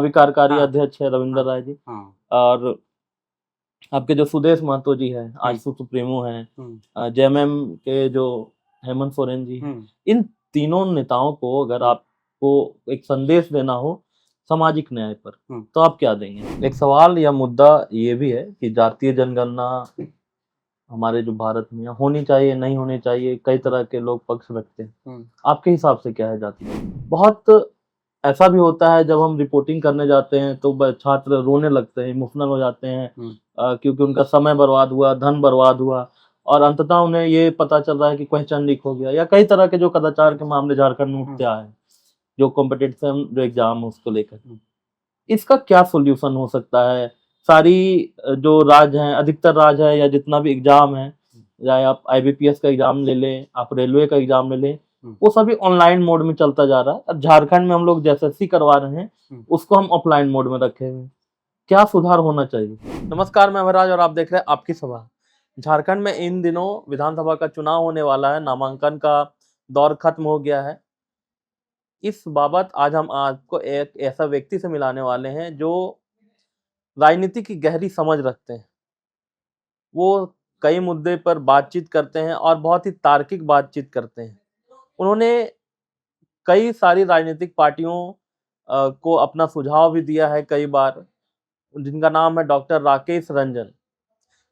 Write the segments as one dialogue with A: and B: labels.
A: भी कार्यकारी
B: हाँ,
A: अध्यक्ष है रविंद्र
B: हाँ,
A: राय जी।
B: हाँ,
A: और आपके जो सुदेश महतो जी हैं,
B: हुँ,
A: आजसू सुप्रीमो हैं,
B: हुँ,
A: जेएमएम के जो हेमंत सोरेन जी हैं,
B: हुँ,
A: इन तीनों नेताओं को अगर
B: हुँ,
A: आपको एक संदेश देना हो सामाजिक न्याय पर,
B: हुँ,
A: तो आप क्या देंगे? एक सवाल या मुद्दा ये भी है कि जातीय जनगणना हमारे जो भारत में होनी चाहिए, नहीं होनी चाहिए, कई तरह के लोग पक्ष रखते हैं।
B: हुँ,
A: आपके हिसाब से क्या है जातीय? बहुत ऐसा भी होता है जब हम रिपोर्टिंग करने जाते हैं तो छात्र रोने लगते हैं, इमोशनल हो जाते हैं,
B: हुँ,
A: क्योंकि उनका समय बर्बाद हुआ, धन बर्बाद हुआ और अंततः उन्हें ये पता चल रहा है कि क्वेश्चन लीक हो गया या कई तरह के जो कदाचार के मामले झारखंड में
B: हुँ,
A: उठते आए हैं, जो कॉम्पिटिशन जो एग्जाम है उसको लेकर।
B: हुँ,
A: इसका क्या सॉल्यूशन हो सकता है? सारी जो राज्य हैं, अधिकतर राज्य है या जितना भी एग्जाम है, चाहे आप आईबीपीएस का एग्जाम ले लें, आप रेलवे का एग्जाम ले लें,
B: हुँ,
A: वो सभी ऑनलाइन मोड में चलता जा रहा है। अब झारखंड में हम लोग जैसे करवा रहे हैं,
B: हुँ।
A: उसको हम ऑफलाइन मोड में रखे हुए हैं। क्या सुधार होना चाहिए? नमस्कार, मैं अमरराज और आप देख रहे हैं आपकी सभा। झारखंड में इन दिनों विधानसभा का चुनाव होने वाला है, नामांकन का दौर खत्म हो गया है। इस बाबत आज हम आपको एक ऐसा व्यक्ति से मिलाने वाले हैं जो राजनीति की गहरी समझ रखते हैं। वो कई मुद्दे पर बातचीत करते हैं और बहुत ही तार्किक बातचीत करते हैं। उन्होंने कई सारी राजनीतिक पार्टियों को अपना सुझाव भी दिया है कई बार, जिनका नाम है डॉक्टर राकेश रंजन।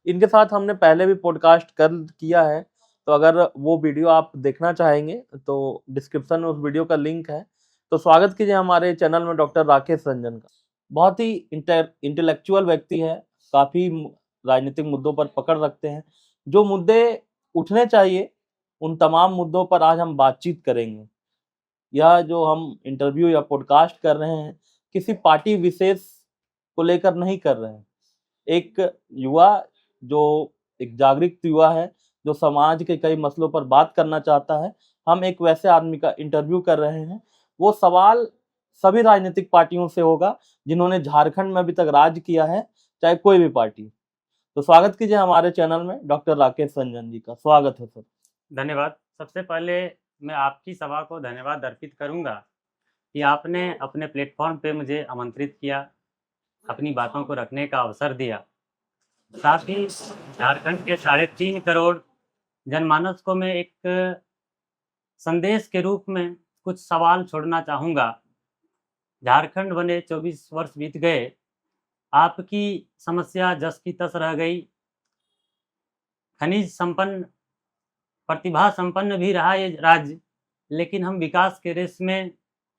A: इनके साथ हमने पहले भी पॉडकास्ट कर किया है, तो अगर वो वीडियो आप देखना चाहेंगे तो डिस्क्रिप्शन में उस वीडियो का लिंक है। तो स्वागत कीजिए हमारे चैनल में डॉक्टर राकेश रंजन का। बहुत ही इंटेलेक्चुअल व्यक्ति है, काफ़ी राजनीतिक मुद्दों पर पकड़ रखते हैं। जो मुद्दे उठने चाहिए, उन तमाम मुद्दों पर आज हम बातचीत करेंगे। यह जो हम इंटरव्यू या पॉडकास्ट कर रहे हैं, किसी पार्टी विशेष को लेकर नहीं कर रहे हैं। एक युवा जो एक जागरूक युवा है, जो समाज के कई मसलों पर बात करना चाहता है, हम एक वैसे आदमी का इंटरव्यू कर रहे हैं। वो सवाल सभी राजनीतिक पार्टियों से होगा जिन्होंने झारखंड में अभी तक राज किया है, चाहे कोई भी पार्टी। तो स्वागत कीजिए हमारे चैनल में डॉक्टर राकेश रंजन जी का। स्वागत है सर।
B: धन्यवाद। सबसे पहले मैं आपकी सभा को धन्यवाद अर्पित करूँगा कि आपने अपने प्लेटफ़ॉर्म पे मुझे आमंत्रित किया, अपनी बातों को रखने का अवसर दिया। साथ ही झारखंड के 3.5 करोड़ जनमानस को मैं एक संदेश के रूप में कुछ सवाल छोड़ना चाहूँगा। झारखंड बने 24 वर्ष बीत गए, आपकी समस्या जस की तस रह गई। खनिज संपन्न, प्रतिभा संपन्न भी रहा ये राज्य, लेकिन हम विकास के रेस में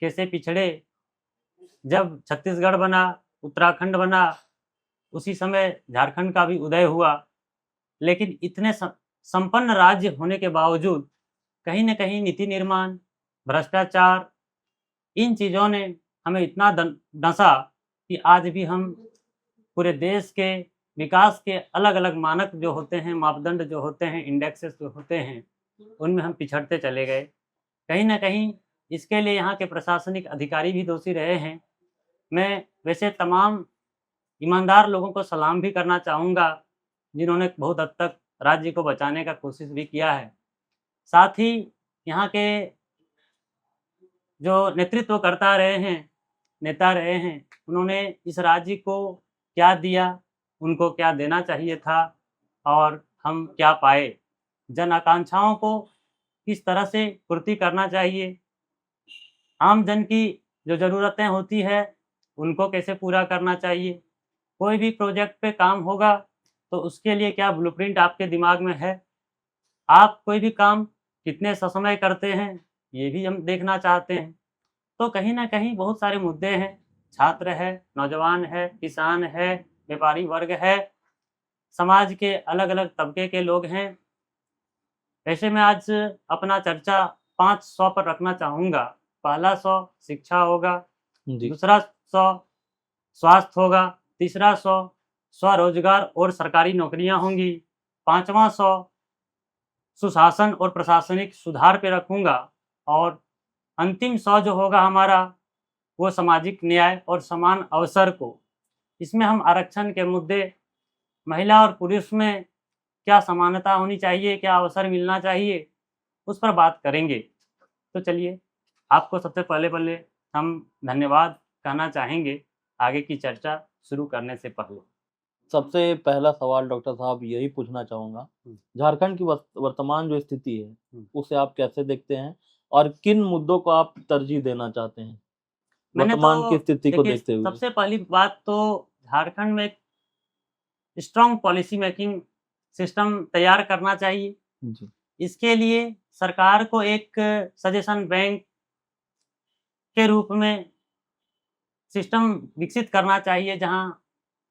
B: कैसे पिछड़े। जब छत्तीसगढ़ बना, उत्तराखंड बना, उसी समय झारखंड का भी उदय हुआ। लेकिन इतने संपन्न राज्य होने के बावजूद कहीं न कहीं नीति निर्माण, भ्रष्टाचार, इन चीज़ों ने हमें इतना डंसा कि आज भी हम पूरे देश के विकास के अलग-अलग मानक जो होते हैं, मापदंड जो होते हैं, इंडेक्सेस जो होते हैं, उनमें हम पिछड़ते चले गए। कहीं न कहीं इसके लिए यहाँ के प्रशासनिक अधिकारी भी दोषी रहे हैं। मैं वैसे तमाम ईमानदार लोगों को सलाम भी करना चाहूँगा, जिन्होंने बहुत हद तक राज्य को बचाने का कोशिश भी किया है। साथ ही यहाँ के जो नेतृत्व करता रहे हैं, नेता रहे हैं, उन्होंने इस राज्य को क्या दिया, उनको क्या देना चाहिए था और हम क्या पाए? जन आकांक्षाओं को किस तरह से पूर्ति करना चाहिए? आम जन की जो ज़रूरतें होती है, उनको कैसे पूरा करना चाहिए? कोई भी प्रोजेक्ट पे काम होगा, तो उसके लिए क्या ब्लूप्रिंट आपके दिमाग में है? आप कोई भी काम कितने ससमय करते हैं, ये भी हम देखना चाहते हैं। तो कहीं न कहीं बहुत सारे मुद्दे हैं, छात्र है, नौजवान है, किसान है, व्यापारी वर्ग है, समाज के अलग-अलग तबके के लोग हैं। वैसे मैं आज अपना चर्चा 5 सौ पर रखना चाहूँगा। पहला 100 शिक्षा होगा,
A: जी।
B: दूसरा 100 स्वास्थ्य होगा, तीसरा 100 स्वरोजगार और सरकारी नौकरियाँ होंगी, पाँचवाँ 100 सुशासन और प्रशासनिक सुधार पे रखूँगा और अंतिम 100 जो होगा हमारा, वो सामाजिक न्याय और समान अवसर को। इसमें हम आरक्षण के मुद्दे, महिला और पुरुष में क्या समानता होनी चाहिए, क्या अवसर मिलना चाहिए, उस पर बात करेंगे। तो चलिए, आपको सबसे पहले-पहले हम धन्यवाद कहना चाहेंगे आगे की चर्चा शुरू करने से पहले।
A: सबसे पहला सवाल डॉक्टर साहब यही पूछना चाहूंगा, झारखंड की वर्तमान जो स्थिति है उसे आप कैसे देखते हैं और किन मुद्दों को आप तरजीह देना चाहते हैं
B: मैंने
A: वर्तमान
B: तो
A: की स्थिति को
B: देखिए,
A: देखते हुए?
B: सबसे पहली बात तो झारखंड में एक स्ट्रॉन्ग पॉलिसी मेकिंग सिस्टम तैयार करना चाहिए।
A: जी।
B: इसके लिए सरकार को एक सजेशन बैंक के रूप में सिस्टम विकसित करना चाहिए, जहां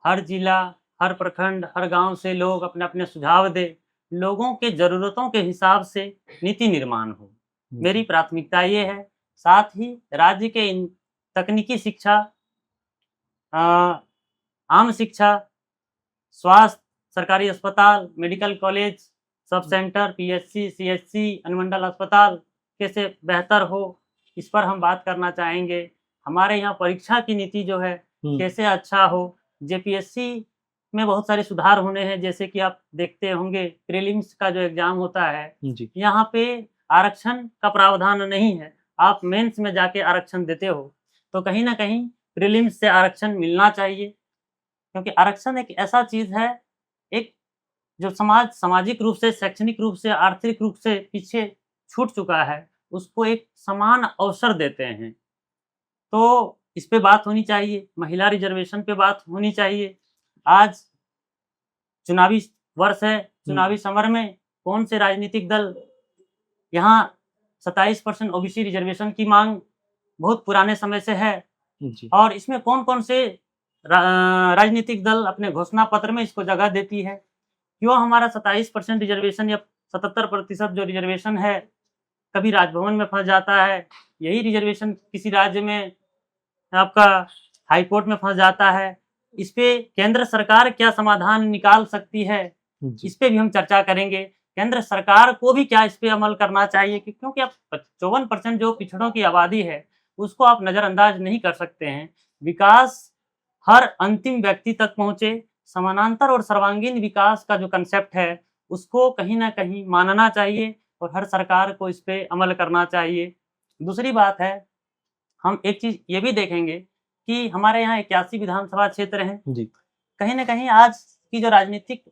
B: हर जिला, हर प्रखंड, हर गांव से लोग अपने-अपने सुझाव दें। लोगों के ज़रूरतों के हिसाब से नीति निर्माण हो। मेरी प्राथमिकता ये है। साथ ही राज्य के इन तकनीकी शिक्षा, अ, आम शिक्षा, स्वास्थ्य, सरकारी अस्पताल, medical college, sub centre, PHC, CHC, अनुमंडल अस्पताल कैसे बेहतर हो, इस पर हम बात करना चाहेंगे। हमारे यहाँ परीक्षा की नीति जो है कैसे अच्छा हो। जेपीएससी में बहुत सारे सुधार होने हैं, जैसे कि आप देखते होंगे प्रीलिम्स का जो एग्ज़ाम होता है,
A: जी।
B: यहाँ पे आरक्षण का प्रावधान नहीं है। आप मेंस में जाके आरक्षण देते हो, तो कहीं न कहीं प्रीलिम्स से आरक्षण मिलना चाहिए, क्योंकि आरक्षण एक ऐसा चीज़ है, एक जो सामाजिक रूप से, शैक्षणिक रूप से, आर्थिक रूप से पीछे छूट चुका है, उसको एक समान अवसर देते हैं। तो इस पे बात होनी चाहिए, महिला रिज़र्वेशन पे बात होनी चाहिए। आज चुनावी वर्ष है, चुनावी समर में कौन से राजनीतिक दल यहाँ 27% ओबीसी रिज़र्वेशन की माँग बहुत पुराने समय से है,
A: जी।
B: और इसमें कौन-कौन से राजनीतिक दल अपने घोषणा पत्र में इसको जगह देती है। क्यों हमारा 27% रिज़र्वेशन या 77% जो रिज़र्वेशन है, कभी राजभवन में फँस जाता है। यही रिज़र्वेशन किसी राज्य में आपका हाई कोर्ट में फँस जाता है। इस पे केंद्र सरकार क्या समाधान निकाल सकती है,
A: जी।
B: इस पे भी हम चर्चा करेंगे। केंद्र सरकार को भी क्या इस पे अमल करना चाहिए, क्योंकि अब 54% जो पिछड़ों की आबादी है, उसको आप नज़रअंदाज नहीं कर सकते हैं। विकास हर अंतिम व्यक्ति तक पहुँचे, समानांतर और सर्वांगीण विकास का जो कंसेप्ट है, उसको कहीं न कहीं मानना चाहिए और हर सरकार को इस पे अमल करना चाहिए। दूसरी बात है, हम एक चीज़ ये भी देखेंगे कि हमारे यहाँ 81 विधानसभा क्षेत्र हैं।
A: जी।
B: कहीं न कहीं आज की जो राजनीतिक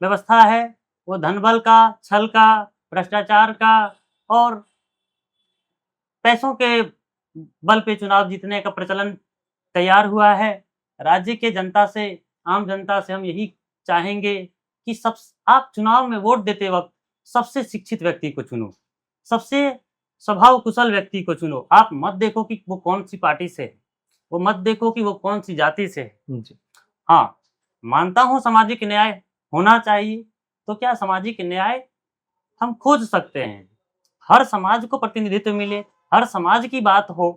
B: व्यवस्था है, वो धनबल का, छल का, भ्रष्टाचार का और पैसों के बल पे चुनाव जीतने का प्रचलन तैयार हुआ है। राज्य के जनता से, आम जनता से हम यही चाहेंगे कि आप चुनाव में वोट देते वक़्त सबसे शिक्षित व्यक्ति को चुनो, सबसे स्वभाव कुशल व्यक्ति को चुनो। आप मत देखो कि वो कौन-सी पार्टी से है, वो मत देखो कि वो कौन-सी जाति से है।
A: जी।
B: हाँ, मानता हूँ सामाजिक न्याय होना चाहिए, तो क्या सामाजिक न्याय हम खोज सकते हैं। हर समाज को प्रतिनिधित्व मिले, हर समाज की बात हो।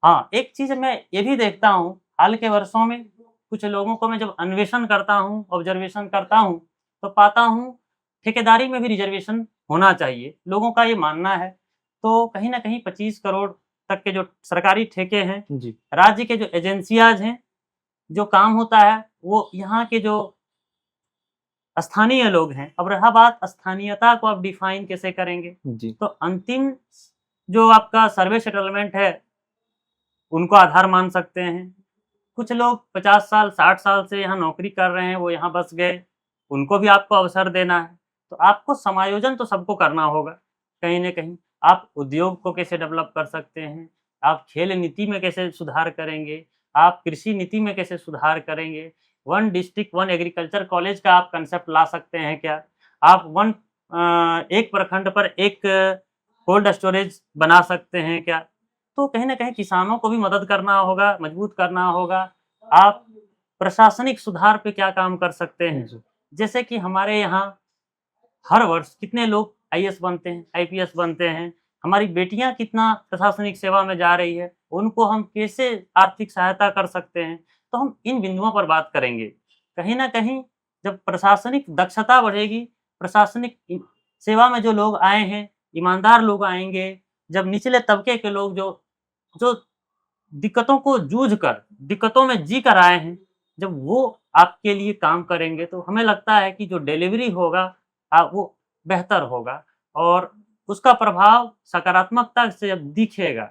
B: हाँ, एक चीज़ मैं ये भी देखता हूँ, हाल के वर्षों में कुछ लोगों को मैं जब अन्वेषण करता हूँ, ऑब्जर्वेशन करता हूँ, तो पाता हूँ ठेकेदारी में भी रिज़र्वेशन होना चाहिए, लोगों का ये मानना है। तो कहीं न कहीं 25 करोड़ तक के जो सरकारी ठेके हैं,
A: जी।
B: राज्य के जो एजेंसियाज़ हैं, जो काम होता है, वो यहाँ के जो स्थानीय लोग हैं। अब रहा बात स्थानीयता को आप डिफ़ाइन कैसे करेंगे?
A: जी।
B: तो अंतिम जो आपका सर्वे सेटलमेंट है, उनको आधार मान सकते हैं। कुछ लोग 50 साल, 60 साल से यहाँ नौकरी कर रहे हैं, वो यहाँ बस गए, उनको भी आपको अवसर देना है। तो आपको समायोजन तो सबको करना होगा, कहीं न कहीं। आप उद्योग को कैसे डेवलप कर सकते हैं, आप खेल नीति में कैसे सुधार करेंगे, आप कृषि नीति में कैसे सुधार करेंगे, one district one agriculture college का आप कंसेप्ट ला सकते हैं क्या? आप एक प्रखंड पर एक कोल्ड स्टोरेज बना सकते हैं क्या? तो कहीं न कहीं किसानों को भी मदद करना होगा, मजबूत करना होगा। आप प्रशासनिक सुधार पे क्या काम कर सकते हैं?
A: जी।
B: जैसे कि हमारे यहाँ हर वर्ष कितने लोग आईएएस बनते हैं, आईपीएस बनते हैं। हमारी बेटियाँ कितना प्रशासनिक सेवा में जा रही है, उनको हम कैसे आर्थिक सहायता कर सकते हैं? तो हम इन बिंदुओं पर बात करेंगे। कहीं न कहीं जब प्रशासनिक दक्षता बढ़ेगी, प्रशासनिक सेवा में जो लोग आए हैं, ईमानदार लोग आएँगे, जब निचले तबके के लोग जो जो दिक्कतों को जूझ कर, दिक्कतों में जी कर आए हैं, जब वो आपके लिए काम करेंगे, तो हमें लगता है कि जो डिलीवरी होगा वो बेहतर होगा और उसका प्रभाव सकारात्मकता से जब दिखेगा।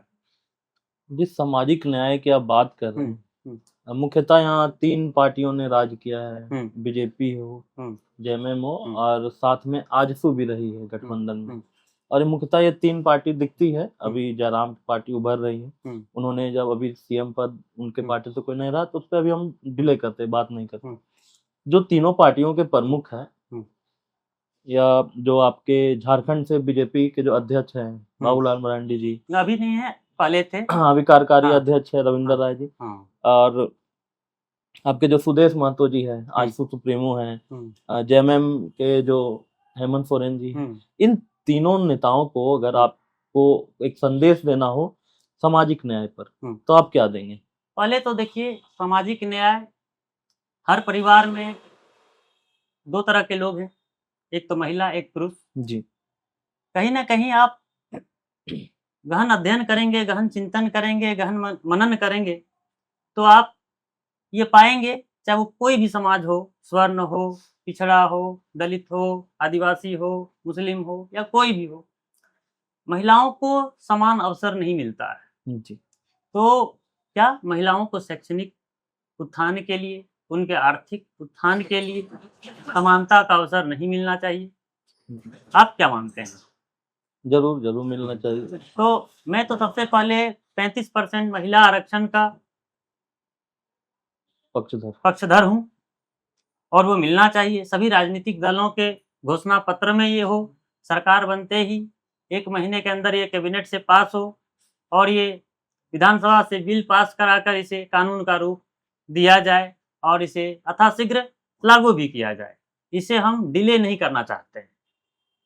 A: जिस सामाजिक न्याय की आप बात कर रहे
B: हुँ,
A: हैं,
B: हुँ।
A: मुख्यतः यहाँ 3 पार्टियों ने राज किया है,
B: हम्म
A: बीजेपी हो,
B: हम्म
A: जेएमएम हो
B: हम्म
A: और साथ में आजसू भी रही है गठबंधन में।
B: हम्म
A: और ये मुख्यतः ये 3 पार्टी दिखती है,
B: हम्म
A: अभी जयराम की पार्टी उभर रही है।
B: हम्म
A: उन्होंने जब अभी सीएम पद उनके
B: हम्म
A: पार्टी से कोई नहीं रहा तो उस पे अभी हम डिले करते, बात नहीं करते।
B: हम्म
A: जो तीनों पार्टियों के प्रमुख हैं
B: हम्म
A: या जो आपके झारखंड से बीजेपी के जो अध्यक्ष हैं
B: हम्म
A: बाबूलाल मरांडी जी,
B: अभी नहीं है, पहले थे।
A: अभी कार्यकारी
B: हाँ
A: अध्यक्ष है रविंद्र
B: हाँ
A: राय जी,
B: हाँ
A: और आपके जो सुदेश महतो जी हैं,
B: हम्म
A: आजसू सुप्रीमो हैं,
B: हम्म
A: जेएमएम के जो हेमंत सोरेन जी हैं,
B: हम्म
A: इन तीनों नेताओं को अगर आपको एक संदेश देना हो सामाजिक न्याय पर, तो आप क्या देंगे?
B: पहले तो देखिए, सामाजिक न्याय, हर परिवार में 2 तरह के लोग हैं, एक तो महिला, एक पुरुष।
A: जी,
B: कहीं ना कहीं आप गहन अध्ययन करेंगे, गहन चिंतन करेंगे, गहन मनन करेंगे, तो आप ये पाएंगे, चाहे वो कोई भी समाज हो, स्वर्ण हो, पिछड़ा हो, दलित हो, आदिवासी हो, मुस्लिम हो या कोई भी हो, महिलाओं को समान अवसर नहीं मिलता है।
A: जी,
B: तो क्या महिलाओं को शैक्षणिक उत्थान के लिए, उनके आर्थिक उत्थान के लिए समानता का अवसर नहीं मिलना चाहिए? आप क्या मानते हैं?
A: जरूर जरूर मिलना चाहिए।
B: तो मैं तो सबसे पहले 35% महिला आरक्षण का
A: पक्षधर।
B: पक्षधर हूँ, और वो मिलना चाहिए। सभी राजनीतिक दलों के घोषणा पत्र में ये हो, सरकार बनते ही 1 महीने के अंदर ये कैबिनेट से पास हो, और ये विधानसभा से बिल पास कराकर इसे कानून का रूप दिया जाए, और इसे यथाशीघ्र लागू भी किया जाए। इसे हम डिले नहीं करना चाहते हैं।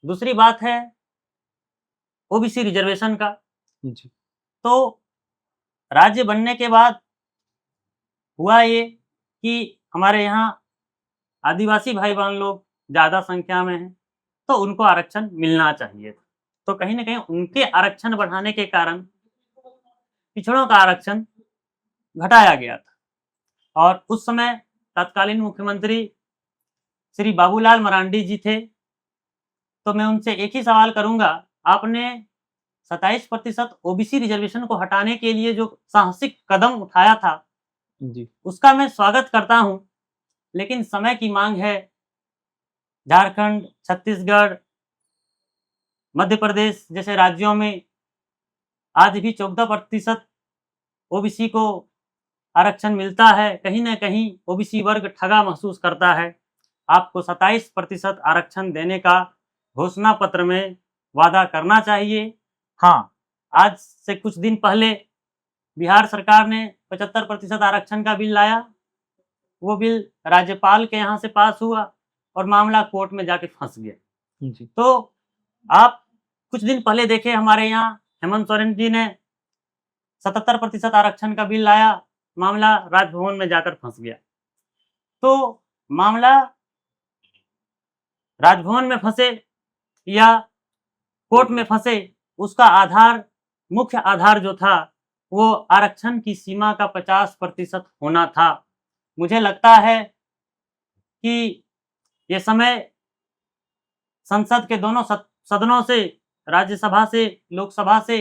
B: दूसरी बात है ओबीसी रिजर्वेशन का।
A: जी,
B: तो राज्य बनने के बाद हुआ ये कि हमारे यहाँ आदिवासी भाई बहन लोग ज़्यादा संख्या में हैं, तो उनको आरक्षण मिलना चाहिए था। तो कहीं न कहीं उनके आरक्षण बढ़ाने के कारण पिछड़ों का आरक्षण घटाया गया था, और उस समय तत्कालीन मुख्यमंत्री श्री बाबूलाल मरांडी जी थे। तो मैं उनसे एक ही सवाल करूँगा, आपने 27% ओबीसी रिजर्वेशन को हटाने के लिए जो साहसिक कदम उठाया था,
A: जी,
B: उसका मैं स्वागत करता हूँ। लेकिन समय की मांग है। झारखंड, छत्तीसगढ़, मध्य प्रदेश जैसे राज्यों में आज भी 14% ओबीसी को आरक्षण मिलता है। कहीं न कहीं ओबीसी वर्ग ठगा महसूस करता है। आपको 27% आरक्षण देने का घोषणा पत्र में वादा करना चाहिए। हाँ, आज से कुछ दिन पहले बिहार सरकार ने 75% आरक्षण का बिल लाया। वो बिल राज्यपाल के यहाँ से पास हुआ और मामला कोर्ट में जाके फंस गया।
A: जी,
B: तो आप कुछ दिन पहले देखे, हमारे यहाँ हेमंत सोरेन जी ने 77% आरक्षण का बिल लाया, मामला राजभवन में जाकर फंस गया। तो मामला राजभवन में फंसे या कोर्ट में फंसे, उसका आधार, मुख्य आधार जो था, वो आरक्षण की सीमा का 50% होना था। मुझे लगता है कि ये समय संसद के दोनों सदनों से, राज्यसभा से, लोकसभा से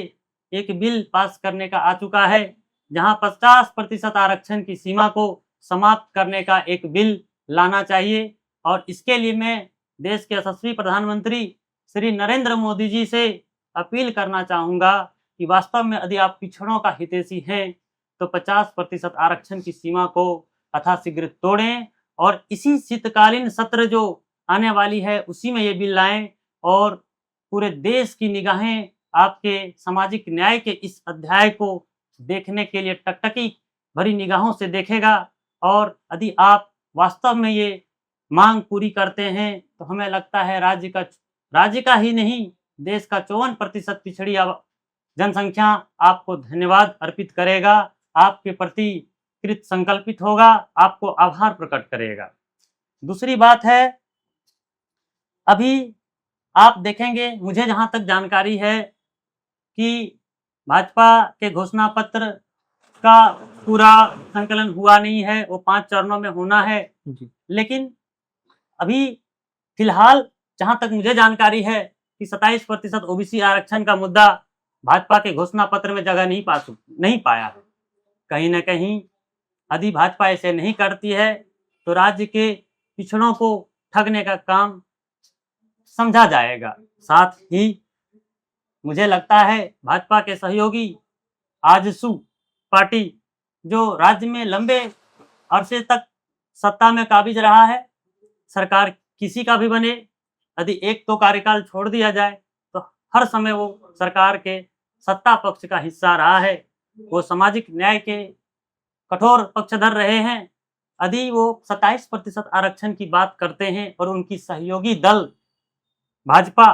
B: एक बिल पास करने का आ चुका है, जहां 50% आरक्षण की सीमा को समाप्त करने का एक बिल लाना चाहिए। और इसके लिए मैं देश के यशस्वी प्रधानमंत्री श्री नरेंद्र मोदी जी से अपील करना चाहूँगा कि वास्तव में यदि आप पिछड़ों का हितैषी हैं, तो 50% आरक्षण की सीमा को यथाशीघ्र तोड़ें, और इसी शीतकालीन सत्र जो आने वाली है उसी में ये बिल लाएं, और पूरे देश की निगाहें आपके सामाजिक न्याय के इस अध्याय को देखने के लिए टकटकी भरी निगाहों से देखेगा। और यदि आप वास्तव में ये मांग पूरी करते हैं, तो हमें लगता है राज्य का ही नहीं, देश का 54% पिछड़ी जनसंख्या आपको धन्यवाद अर्पित करेगा, आपके प्रति कृत संकल्पित होगा, आपको आभार प्रकट करेगा। दूसरी बात है, अभी आप देखेंगे, मुझे जहां तक जानकारी है कि भाजपा के घोषणा पत्र का पूरा संकलन हुआ नहीं है, वो 5 चरणों में होना है।
A: जी,
B: लेकिन अभी फिलहाल जहां तक मुझे जानकारी है कि 27% ओबीसी आरक्षण का मुद्दा भाजपा के घोषणा पत्र में जगह नहीं पाया है। कहीं न कहीं यदि भाजपा ऐसे नहीं करती है तो राज्य के पिछड़ों को ठगने का काम समझा जाएगा। साथ ही मुझे लगता है भाजपा के सहयोगी आजसू पार्टी जो राज्य में लंबे अरसे तक सत्ता में काबिज रहा है, सरकार किसी का भी बने, यदि एक तो कार्यकाल छोड़ दिया जाए तो हर समय वो सरकार के सत्ता पक्ष का हिस्सा रहा है। वो सामाजिक न्याय के कठोर पक्षधर रहे हैं। यदि वो 27% आरक्षण की बात करते हैं और उनकी सहयोगी दल भाजपा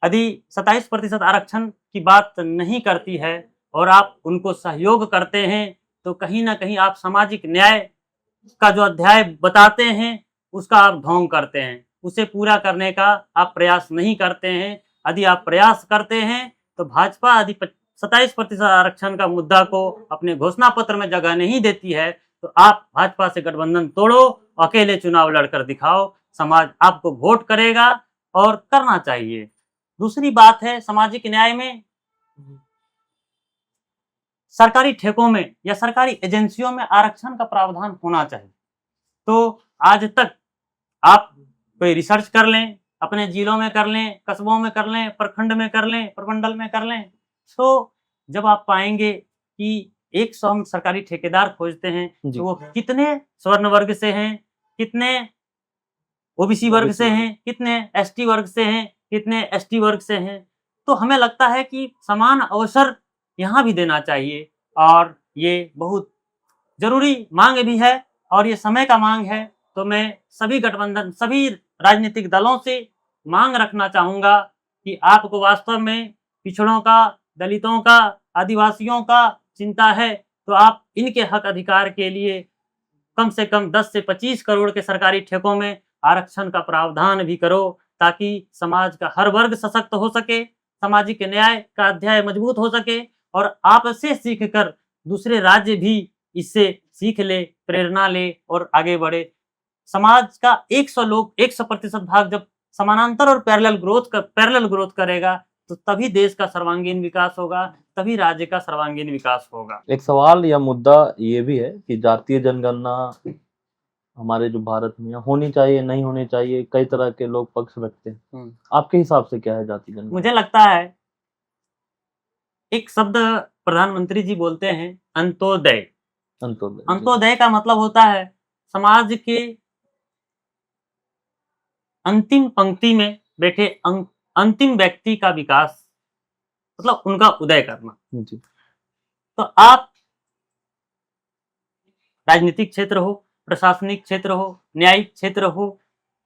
B: यदि 27% आरक्षण की बात नहीं करती है और आप उनको सहयोग करते हैं तो कहीं ना कहीं आप सामाजिक न्याय का जो अध्याय बताते हैं उसका आप ढोंग करते हैं, उसे पूरा करने का आप प्रयास नहीं करते हैं। यदि आप प्रयास करते हैं तो भाजपा यदि 27% आरक्षण का मुद्दा को अपने घोषणा पत्र में जगह नहीं देती है तो आप भाजपा से गठबंधन तोड़ो, अकेले चुनाव लड़कर दिखाओ, समाज आपको वोट करेगा और करना चाहिए। दूसरी बात है सामाजिक न्याय में, सरकारी ठेकों में या सरकारी एजेंसियों में आरक्षण का प्रावधान होना चाहिए। तो आज तक आप कोई रिसर्च कर लें, अपने जिलों में कर लें, कस्बों में कर लें, प्रखंड में कर लें, प्रमंडल में कर लें, तो जब आप पाएंगे कि 100 हम सरकारी ठेकेदार खोजते हैं
A: जी।
B: तो वो कितने स्वर्ण वर्ग से हैं, कितने ओबीसी वर्ग से हैं, कितने एसटी वर्ग से हैं, कितने एसटी वर्ग से हैं। तो हमें लगता है कि समान अवसर यहाँ भी देना चाहिए और ये बहुत जरूरी मांग भी है और ये समय का मांग है। तो मैं सभी गठबंधन, सभी राजनीतिक दलों से मांग रखना चाहूँगा कि आपको वास्तव में पिछड़ों का, दलितों का, आदिवासियों का चिंता है तो आप इनके हक अधिकार के लिए कम से कम 10 से 25 करोड़ के सरकारी ठेकों में आरक्षण का प्रावधान भी करो ताकि समाज का हर वर्ग सशक्त हो सके, सामाजिक न्याय का अध्याय मजबूत हो सके और आपसे सीखकर दूसरे राज्य भी इससे सीख ले, प्रेरणा ले और आगे बढ़े। समाज का 100% भाग जब समानांतर और पैरेलल ग्रोथ करेगा तो तभी देश का सर्वांगीण विकास होगा, तभी राज्य का सर्वांगीण विकास होगा।
A: एक सवाल या मुद्दा ये भी है कि जातीय जनगणना हमारे जो भारत में होनी चाहिए, नहीं होनी चाहिए, कई तरह के लोग पक्ष रखते हैं। आपके हिसाब से क्या है जातीय जनगणना?
B: मुझे लगता है एक शब्द प्रधानमंत्री जी बोलते हैं, अंत्योदय। अंत्योदय का मतलब होता है समाज के अंतिम पंक्ति में बैठे अंतिम व्यक्ति का विकास, मतलब उनका उदय करना।
A: जी।
B: तो आप राजनीतिक क्षेत्र हो, प्रशासनिक क्षेत्र हो, न्यायिक क्षेत्र हो,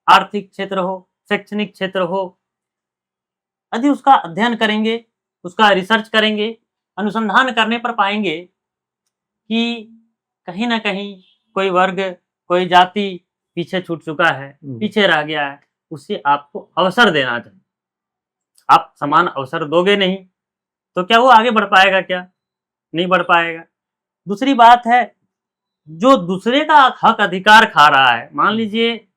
B: आर्थिक क्षेत्र हो, शैक्षणिक क्षेत्र हो, यदि उसका अध्ययन करेंगे, उसका रिसर्च करेंगे, अनुसंधान करने पर पाएंगे कि कहीं ना कहीं कोई वर्ग, कोई जाति पीछे छूट चुका है, पीछे रह गया है, उसे आपको अवसर देना चाहिए। आप समान अवसर दोगे नहीं तो क्या वो आगे बढ़ पाएगा? क्या नहीं बढ़ पाएगा। दूसरी बात है, जो दूसरे का हक अधिकार खा रहा है, मान लीजिए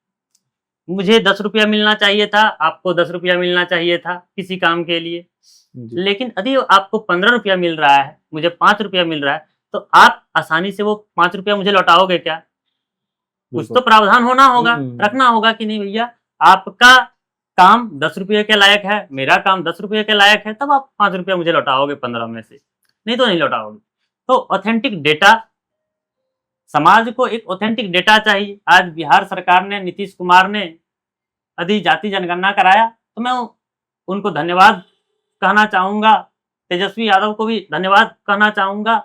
B: मुझे 10 रुपया मिलना चाहिए था, आपको 10 रुपया मिलना चाहिए था किसी काम के लिए, लेकिन यदि आपको 15 रुपया मिल रहा है, मुझे 5 रुपया मिल रहा है, तो आप आसानी से वो 5 रुपया मुझे लौटाओगे क्या? कुछ तो प्रावधान होना होगा, रखना होगा कि नहीं भैया आपका काम 10 रुपये के लायक है, मेरा काम 10 रुपये के लायक है, तब आप 5 रुपया मुझे लौटाओगे 15 में से, नहीं तो नहीं लौटाओगे। तो ऑथेंटिक डेटा, समाज को एक ऑथेंटिक डेटा चाहिए। आज बिहार सरकार ने, नीतीश कुमार ने यदि जाति जनगणना कराया तो मैं उनको धन्यवाद कहना चाहूँगा, तेजस्वी यादव को भी धन्यवाद कहना चाहूँगा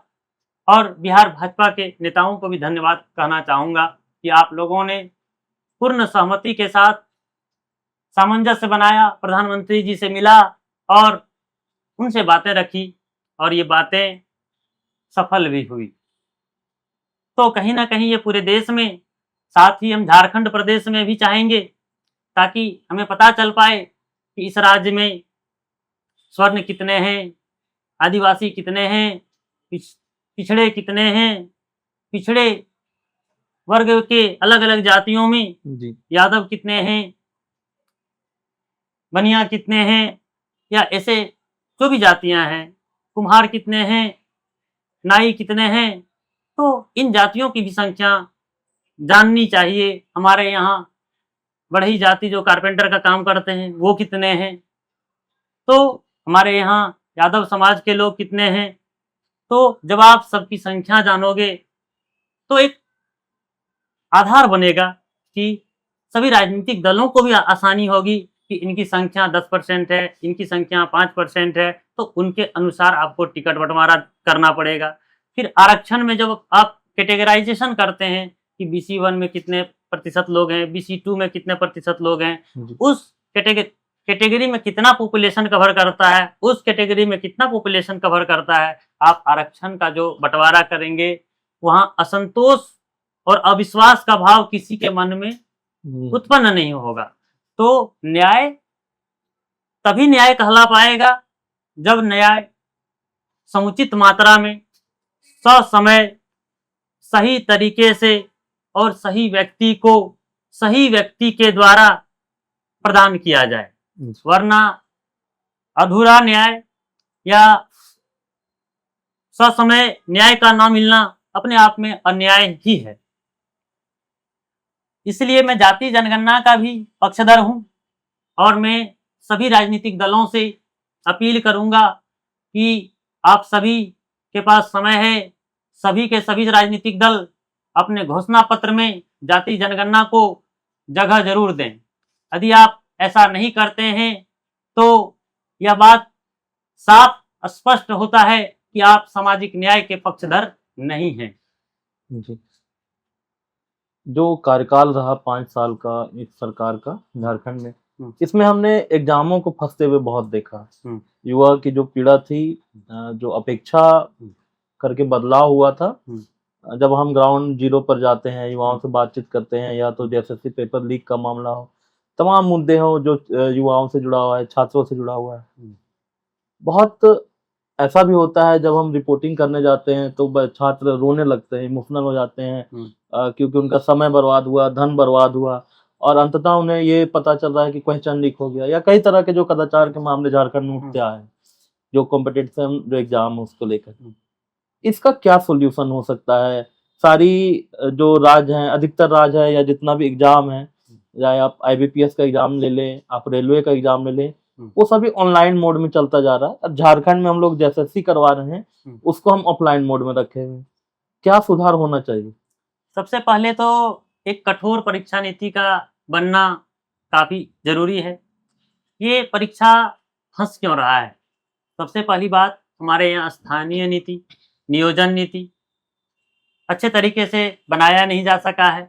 B: और बिहार भाजपा के नेताओं को भी धन्यवाद कहना चाहूँगा कि आप लोगों ने पूर्ण सहमति के साथ सामंजस्य बनाया, प्रधानमंत्री जी से मिला और उनसे बातें रखी और ये बातें सफल भी हुई। तो कहीं ना कहीं ये पूरे देश में, साथ ही हम झारखंड प्रदेश में भी चाहेंगे ताकि हमें पता चल पाए कि इस राज्य में स्वर्ण कितने हैं, आदिवासी कितने हैं, पिछड़े कितने हैं, पिछड़े वर्ग के अलग अलग जातियों में यादव कितने हैं, बनिया कितने हैं, या ऐसे जो भी जातियां हैं, कुम्हार कितने हैं, नाई कितने हैं। तो इन जातियों की भी संख्या जाननी चाहिए। हमारे यहाँ बढ़ई जाति जो कारपेंटर का काम करते हैं वो कितने हैं, तो हमारे यहाँ यादव समाज के लोग कितने हैं। तो जब आप सबकी संख्या जानोगे तो एक आधार बनेगा कि सभी राजनीतिक दलों को भी आसानी होगी कि इनकी संख्या 10% है, इनकी संख्या 5% है, तो उनके अनुसार आपको टिकट बंटवारा करना पड़ेगा। फिर आरक्षण में जब आप कैटेगराइजेशन करते हैं कि BC1 में कितने प्रतिशत लोग हैं, BC2 में कितने प्रतिशत लोग हैं, उस कैटेगरी में कितना पॉपुलेशन कवर करता है, उस कैटेगरी में कितना पॉपुलेशन कवर करता है, आप आरक्षण का जो बंटवारा करेंगे वहाँ असंतोष और अविश्वास का भाव किसी के मन में उत्पन्न नहीं होगा। तो न्याय तभी न्याय कहला पाएगा जब न्याय समुचित मात्रा में ससमय सही तरीके से और सही व्यक्ति को सही व्यक्ति के द्वारा प्रदान किया जाए, वरना अधूरा न्याय या ससमय न्याय का ना मिलना अपने आप में अन्याय ही है। इसलिए मैं जाति जनगणना का भी पक्षधर हूं और मैं सभी राजनीतिक दलों से अपील करूंगा कि आप सभी के पास समय है, सभी के सभी राजनीतिक दल अपने घोषणा पत्र में जाति जनगणना को जगह जरूर दें। यदि आप ऐसा नहीं करते हैं तो यह बात साफ स्पष्ट होता है कि आप सामाजिक न्याय के पक्षधर नहीं हैं।
A: जी। जो कार्यकाल रहा 5 साल का इस सरकार का झारखंड में, इसमें हमने एग्जामों को फंसते हुए बहुत देखा। युवा की जो पीड़ा थी, जो अपेक्षा करके बदलाव हुआ था, जब हम ग्राउंड जीरो पर जाते हैं, युवाओं से बातचीत करते हैं, या तो SSC पेपर लीक का मामला हो, तमाम मुद्दे हो जो युवाओं से जुड़ा हुआ है, छात्रों से जुड़ा हुआ है। बहुत ऐसा भी होता है जब हम रिपोर्टिंग करने जाते हैं तो छात्र रोने लगते हैं, इमोशनल हो जाते हैं, क्योंकि उनका समय बर्बाद हुआ, धन बर्बाद हुआ, और अंततः उन्हें ये पता चल रहा है कि क्वेश्चन लीक हो गया, या कई तरह के जो कदाचार के मामले झारखंड में उठते आए हैं, जो कॉम्पिटिटिव जो एग्जाम है उसको लेकर। इसका क्या सोल्यूशन हो सकता है? सारी जो राज्य हैं, अधिकतर राज्य है, या जितना भी एग्जाम है, या आप IBPS का एग्जाम ले लें, आप रेलवे का एग्जाम ले लें, वो सभी ऑनलाइन मोड में चलता जा रहा है। अब झारखंड में हम लोग SSC करवा रहे हैं, उसको हम ऑफलाइन मोड में रखे हैं। क्या सुधार होना चाहिए?
B: सबसे पहले तो एक कठोर परीक्षा नीति का बनना काफी जरूरी है। ये परीक्षा फंस क्यों रहा है? सबसे पहली बात, हमारे यहाँ स्थानीय नीति, नियोजन नीति अच्छे तरीके से बनाया नहीं जा सका है।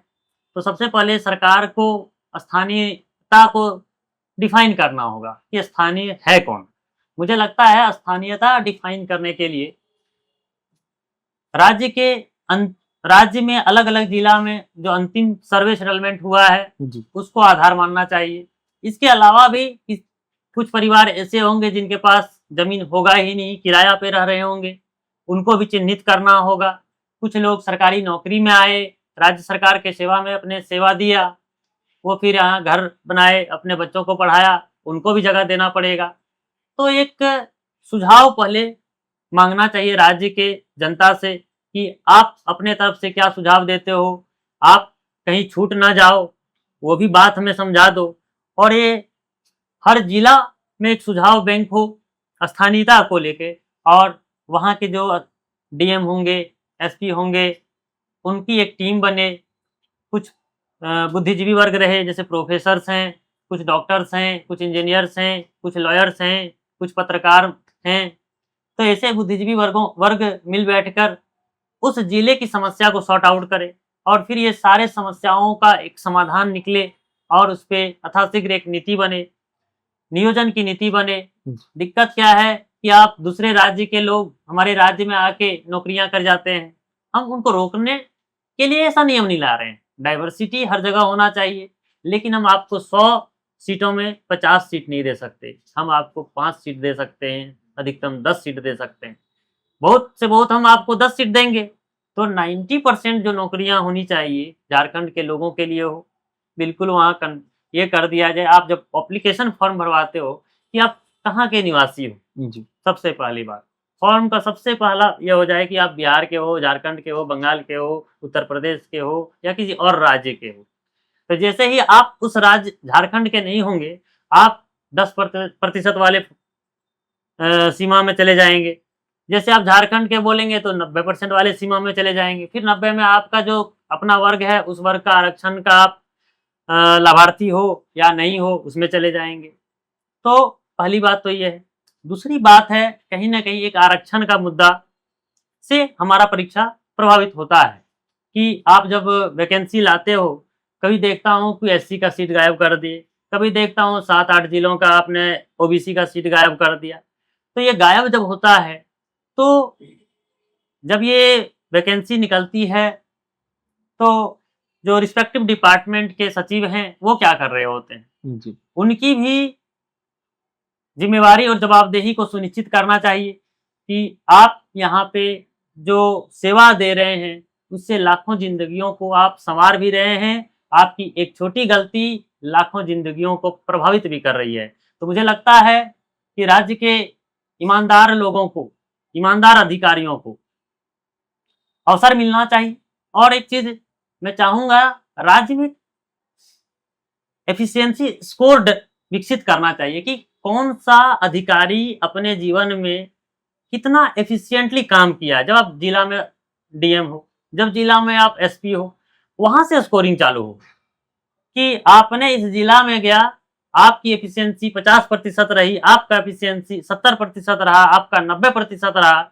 B: तो सबसे पहले सरकार को स्थानीयता को डिफाइन करना होगा कि स्थानीय है कौन। मुझे लगता है स्थानीयता डिफाइन करने के लिए राज्य में अलग अलग जिला में जो अंतिम सर्वे सेटलमेंट हुआ है उसको आधार मानना चाहिए। इसके अलावा भी कुछ परिवार ऐसे होंगे जिनके पास जमीन होगा ही नहीं, किराया पे रह रहे होंगे, उनको भी चिन्हित करना होगा। कुछ लोग सरकारी नौकरी में आए, राज्य सरकार के सेवा में अपने सेवा दिया, वो फिर यहाँ घर बनाए, अपने बच्चों को पढ़ाया, उनको भी जगह देना पड़ेगा। तो एक सुझाव पहले मांगना चाहिए राज्य के जनता से कि आप अपने तरफ से क्या सुझाव देते हो, आप कहीं छूट ना जाओ, वो भी बात हमें समझा दो। और ये हर जिला में एक सुझाव बैंक हो स्थानीयता को लेके, और वहाँ के जो DM होंगे, SP होंगे, उनकी एक टीम बने, कुछ बुद्धिजीवी वर्ग रहे, जैसे प्रोफेसर्स हैं, कुछ डॉक्टर्स हैं, कुछ इंजीनियर्स हैं, कुछ लॉयर्स हैं, कुछ पत्रकार हैं। तो ऐसे बुद्धिजीवी वर्ग मिल बैठकर उस जिले की समस्या को सॉर्ट आउट करे, और फिर ये सारे समस्याओं का एक समाधान निकले, और उस पर यथाशीघ्र एक नीति बने, नियोजन की नीति बने। दिक्कत क्या है कि आप दूसरे राज्य के लोग हमारे राज्य में आके नौकरियां कर जाते हैं, हम उनको रोकने के लिए ऐसा नियम नहीं ला रहे हैं। डाइवर्सिटी हर जगह होना चाहिए, लेकिन हम आपको 100 सीटों में 50 सीट नहीं दे सकते, हम आपको 5 सीट दे सकते हैं, अधिकतम 10 सीट दे सकते हैं। बहुत से बहुत हम आपको 10 सीट देंगे तो 90% जो नौकरियां होनी चाहिए झारखंड के लोगों के लिए हो, बिल्कुल वहाँ ये कर दिया जाए। आप जब एप्लीकेशन फॉर्म भरवाते हो कि आप कहाँ के निवासी हो, सबसे पहली बात फॉर्म का सबसे पहला ये हो जाए कि आप बिहार के हो, झारखंड के हो, बंगाल के हो, उत्तर प्रदेश के हो या किसी और राज्य के हो। तो जैसे ही आप उस राज्य झारखंड के नहीं होंगे, आप 10% वाले सीमा में चले जाएंगे। जैसे आप झारखंड के बोलेंगे तो 90% वाले सीमा में चले जाएंगे। फिर 90 में आपका जो अपना वर्ग है उस वर्ग का आरक्षण का आप लाभार्थी हो या नहीं हो उसमें चले जाएंगे। तो पहली बात तो ये है। दूसरी बात है कहीं ना कहीं एक आरक्षण का मुद्दा से हमारा परीक्षा प्रभावित होता है कि आप जब वैकेंसी लाते हो, कभी देखता हूँ कोई एससी का सीट गायब कर दिए, कभी देखता हूँ 7-8 जिलों का आपने ओबीसी का सीट गायब कर दिया। तो ये गायब जब होता है तो जब ये वैकेंसी निकलती है तो जो रिस्पेक्टिव डिपार्टमेंट के सचिव हैं वो क्या कर रहे होते हैं,
A: जी
B: उनकी भी जिम्मेवारी और जवाबदेही को सुनिश्चित करना चाहिए कि आप यहाँ पे जो सेवा दे रहे हैं उससे लाखों जिंदगियों को आप संवार भी रहे हैं। आपकी एक छोटी गलती लाखों जिंदगियों को प्रभावित भी कर रही है। तो मुझे लगता है कि राज्य के ईमानदार लोगों को, ईमानदार अधिकारियों को अवसर मिलना चाहिए। और एक चीज मैं चाहूंगा, राज्य में एफिशिएंसी स्कोर विकसित करना चाहिए कि कौन सा अधिकारी अपने जीवन में कितना एफिशिएंटली काम किया। जब आप जिला में डीएम हो, जब जिला में आप एसपी हो, वहां से स्कोरिंग चालू हो कि आपने इस जिला में गया, आपकी एफिशिएंसी 50% रही, आपका एफिशिएंसी 70% रहा, आपका 90% रहा।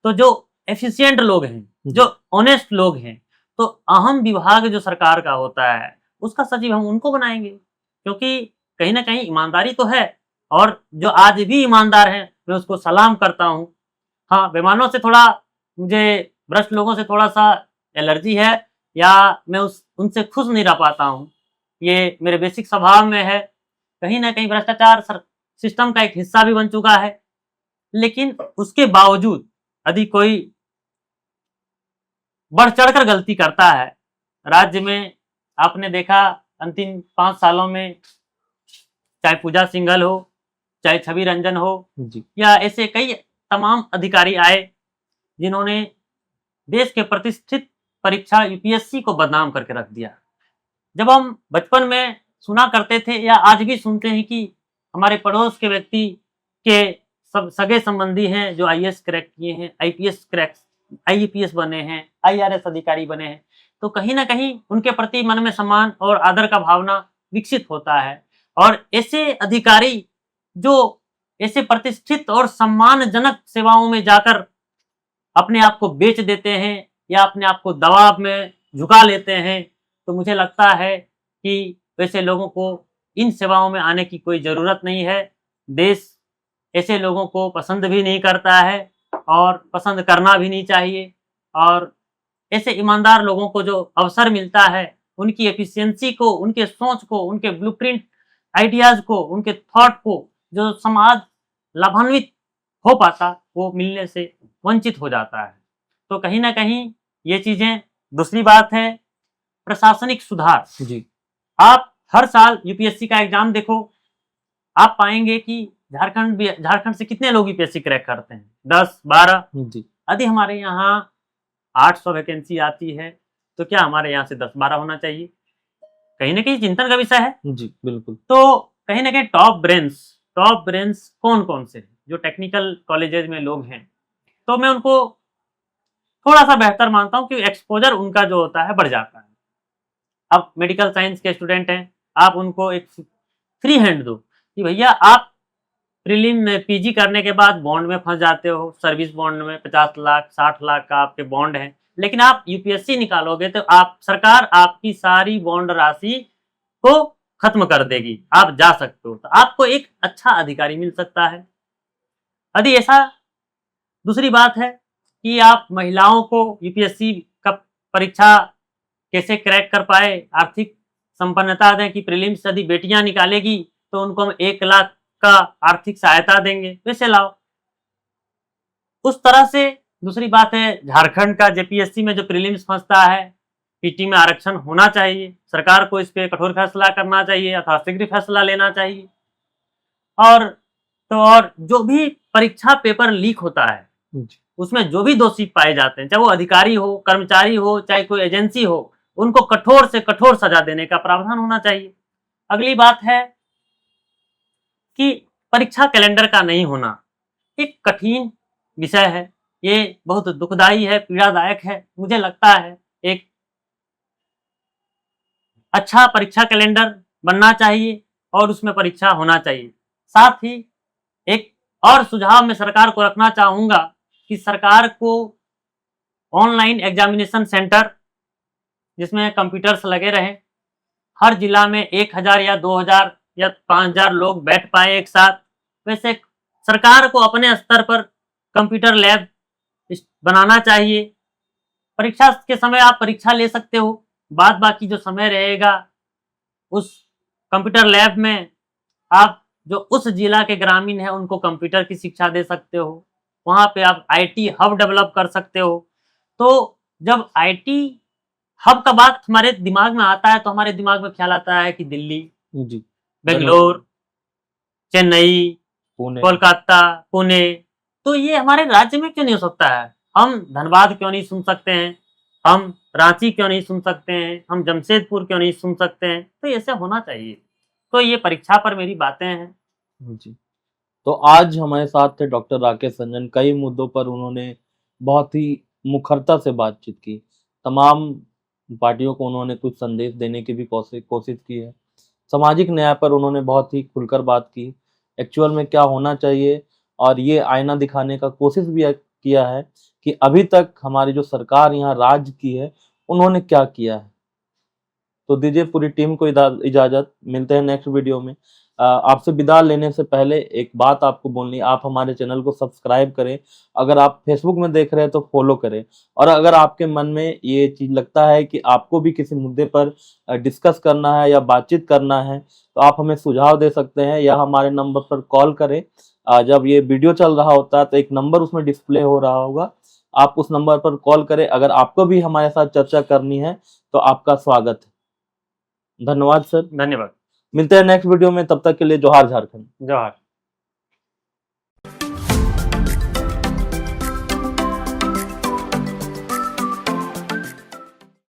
B: तो जो एफिशिएंट लोग हैं, जो ऑनेस्ट लोग हैं, तो अहम विभाग जो सरकार का होता है उसका सचिव हम उनको बनाएंगे, क्योंकि कहीं ना कहीं ईमानदारी तो है। और जो आज भी ईमानदार है मैं उसको सलाम करता हूँ। हाँ, बेईमानों से थोड़ा, मुझे भ्रष्ट लोगों से थोड़ा सा एलर्जी है या मैं उनसे खुश नहीं रह पाता हूँ, ये मेरे बेसिक स्वभाव में है। कहीं ना कहीं भ्रष्टाचार सिस्टम का एक हिस्सा भी बन चुका है, लेकिन उसके बावजूद यदि कोई बढ़ चढ़कर गलती करता है राज्य में, आपने देखा अंतिम 5 सालों में, चाहे पूजा सिंघल हो, चाहे छवि रंजन हो,
A: जी
B: या ऐसे कई तमाम अधिकारी आए जिन्होंने देश के प्रतिष्ठित परीक्षा यूपीएससी को बदनाम करके रख दिया। जब हम बचपन में सुना करते थे या आज भी सुनते हैं कि हमारे पड़ोस के व्यक्ति के सब सगे संबंधी हैं जो आईएएस क्रैक किए हैं, आईपीएस बने हैं, आईआरएस अधिकारी बने हैं, तो कहीं ना कहीं उनके प्रति मन में सम्मान और आदर का भावना विकसित होता है। और ऐसे अधिकारी जो ऐसे प्रतिष्ठित और सम्मानजनक सेवाओं में जाकर अपने आप को बेच देते हैं या अपने आप को दबाव में झुका लेते हैं, तो मुझे लगता है कि वैसे लोगों को इन सेवाओं में आने की कोई ज़रूरत नहीं है। देश ऐसे लोगों को पसंद भी नहीं करता है और पसंद करना भी नहीं चाहिए। और ऐसे ईमानदार लोगों को जो अवसर मिलता है, उनकी एफिशिएंसी को, उनके सोच को, उनके ब्लूप्रिंट आइडियाज़ को, उनके थॉट को जो समाज लाभान्वित हो पाता, वो मिलने से वंचित हो जाता है। तो कहीं ना कहीं ये चीज़ें। दूसरी बात है प्रशासनिक सुधार।
A: जी
B: आप हर साल यूपीएससी का एग्जाम देखो, आप पाएंगे कि झारखंड से कितने लोग यूपीएससी क्रैक करते हैं, 10-12।
A: जी
B: यदि हमारे यहाँ 800 वैकेंसी आती है तो क्या हमारे यहाँ से 10-12 होना चाहिए? कहीं ना कहीं चिंतन का विषय है।
A: जी बिल्कुल।
B: तो कहीं ना कहीं टॉप ब्रेन्स कौन कौन से हैं जो टेक्निकल कॉलेजेस में लोग हैं, तो मैं उनको थोड़ा सा बेहतर मानता हूँ कि एक्सपोजर उनका जो होता है बढ़ जाता है। अब मेडिकल साइंस के स्टूडेंट हैं, आप उनको एक फ्री हैंड दो कि भैया आप प्रीलिम में पीजी करने के बाद बॉन्ड में फंस जाते हो, सर्विस बॉन्ड में 50 लाख 60 लाख का आपके बॉन्ड है, लेकिन आप यूपीएससी निकालोगे तो आप सरकार आपकी सारी बॉन्ड राशि को खत्म कर देगी, आप जा सकते हो। तो आपको एक अच्छा अधिकारी मिल सकता है यदि ऐसा। दूसरी बात है कि आप महिलाओं को यूपीएससी का परीक्षा कैसे क्रैक कर पाए, आर्थिक संपन्नता दें कि प्रीलिम्स यदि बेटियां निकालेगी तो उनको हम 1 लाख का आर्थिक सहायता देंगे, वैसे लाओ उस तरह से। दूसरी बात है झारखंड का जेपीएससी में जो प्रीलिम्स फंसता है, पीटी में आरक्षण होना चाहिए, सरकार को इस पर कठोर फैसला करना चाहिए, यथाशीघ्र फैसला लेना चाहिए। और जो भी परीक्षा पेपर लीक होता है
A: जी।
B: उसमें जो भी दोषी पाए जाते हैं, चाहे वो अधिकारी हो, कर्मचारी हो, चाहे कोई एजेंसी हो, उनको कठोर से कठोर सजा देने का प्रावधान होना चाहिए। अगली बात है कि परीक्षा कैलेंडर का नहीं होना एक कठिन विषय है। ये बहुत दुखदाई है, पीड़ादायक है। मुझे लगता है एक अच्छा परीक्षा कैलेंडर बनना चाहिए और उसमें परीक्षा होना चाहिए। साथ ही एक और सुझाव मैं सरकार को रखना चाहूँगा कि सरकार को ऑनलाइन एग्जामिनेशन सेंटर जिसमें कंप्यूटर्स लगे रहें, हर जिला में 1000 या 2000 या 5000 लोग बैठ पाए एक साथ। वैसे सरकार को अपने स्तर पर कंप्यूटर लैब बनाना चाहिए। परीक्षा के समय आप परीक्षा ले सकते हो, बाद बाकी जो समय रहेगा उस कंप्यूटर लैब में आप जो उस जिला के ग्रामीण हैं उनको कंप्यूटर की शिक्षा दे सकते हो। वहाँ पे आप आईटी हब डेवलप कर सकते हो। तो जब आईटी हब का बात हमारे दिमाग में आता है तो हमारे दिमाग में ख्याल आता है कि दिल्ली,
A: जी।
B: बेंगलोर, चेन्नई,
A: पुणे।
B: कोलकाता, पुणे। तो ये हमारे राज्य में क्यों नहीं हो सकता है? हम धनबाद क्यों नहीं सुन सकते हैं? हम रांची क्यों नहीं सुन सकते हैं? हम जमशेदपुर क्यों नहीं सुन सकते हैं? तो ऐसे होना चाहिए। तो ये परीक्षा पर मेरी बातें हैं।
A: जी। तो आज हमारे साथ थे डॉक्टर राकेश रंजन। कई मुद्दों पर उन्होंने बहुत ही मुखरता से बातचीत की। तमाम पार्टियों को उन्होंने कुछ संदेश देने की भी कोशिश की है। सामाजिक न्याय पर उन्होंने बहुत ही खुलकर बात की, एक्चुअल में क्या होना चाहिए, और ये आईना दिखाने का कोशिश भी किया है कि अभी तक हमारी जो सरकार यहाँ राज की है उन्होंने क्या किया है। तो दीजिए पूरी टीम को इजाज़त, मिलते हैं नेक्स्ट वीडियो में। आपसे विदा लेने से पहले एक बात आपको बोलनी है, आप हमारे चैनल को सब्सक्राइब करें। अगर आप फेसबुक में देख रहे हैं तो फॉलो करें, और अगर आपके मन में ये चीज़ लगता है कि आपको भी किसी मुद्दे पर डिस्कस करना है या बातचीत करना है तो आप हमें सुझाव दे सकते हैं या हमारे नंबर पर कॉल करें। जब ये वीडियो चल रहा होता है तो एक नंबर उसमें डिस्प्ले हो रहा होगा, आप उस नंबर पर कॉल करें। अगर आपको भी हमारे साथ चर्चा करनी है तो आपका स्वागत है। धन्यवाद सर।
B: धन्यवाद।
A: मिलते हैं नेक्स्ट वीडियो में, तब तक के लिए जोहार झारखंड।
B: जोहार।